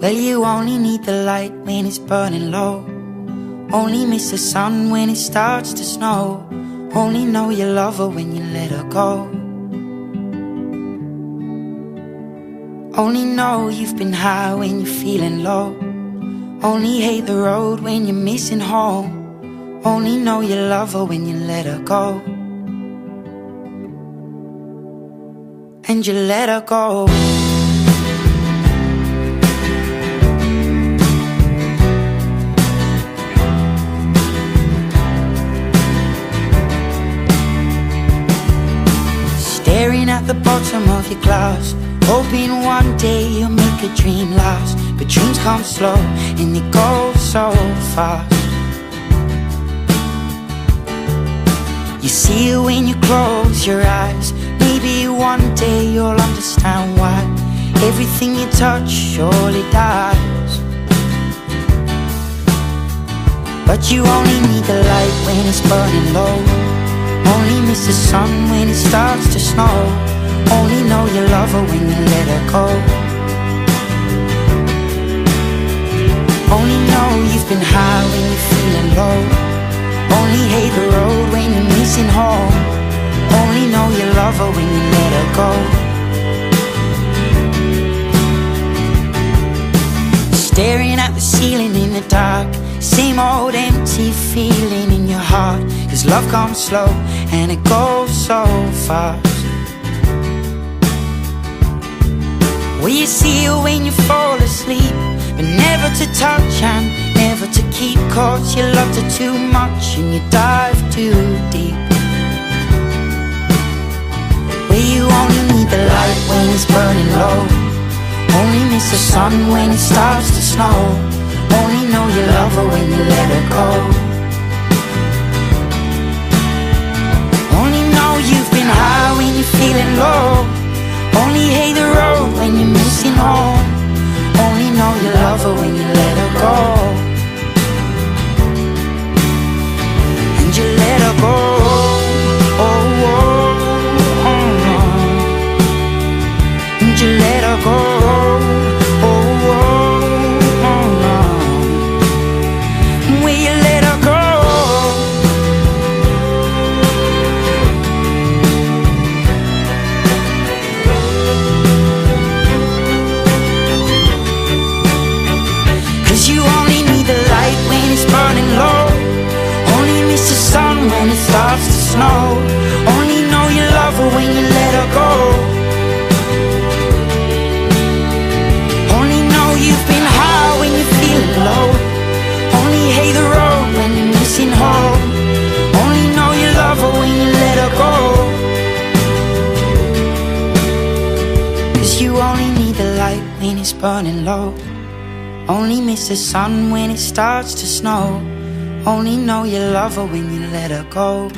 Well, you only need the light when it's burning low. Only miss the sun when it starts to snow. Only know you love her when you let her go. Only know you've been high when you're feeling low. Only hate the road when you're missing home. Only know you love her when you let her go. And you let her go. Staring at the bottom of your glass, hoping one day you'll make a dream last. But dreams come slow and they go so fast. You see it when you close your eyes. Maybe one day you'll understand why everything you touch surely dies. But you only need the light when it's burning low. Only miss the sun when it starts to snow. Only know you love her when you let her go. Only know you've been high when you're feeling low. Only hate the road when you're missing home. Only know you love her when you let her go. Staring at the ceiling in the dark, same old empty feeling in your heart. 'Cause love comes slow and it goes so fast. Well, you see it when you fall asleep, but never to touch and never to keep. 'Cause you loved her too much and you dive too deep. Well, you only need the light when it's burning low. Only miss the sun when it starts to snow. Only know you love her when you let her go. Only know you've been high when you're feeling low. Only hate the road when you're missing home. Only know you love her when you let her go. And you let her go. Oh, oh, oh, oh. And you let her go. When it starts to snow, only know you love her when you let her go. Only know you've been high when you're feeling low. Only hate the road when you're missing home. Only know you love her when you let her go. 'Cause you only need the light when it's burning low. Only miss the sun when it starts to snow. Only know you love her when you let her go.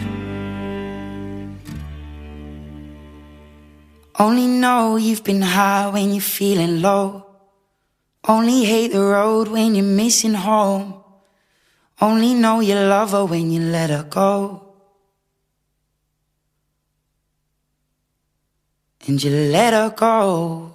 Only know you've been high when you're feeling low. Only hate the road when you're missing home. Only know you love her when you let her go. And you let her go.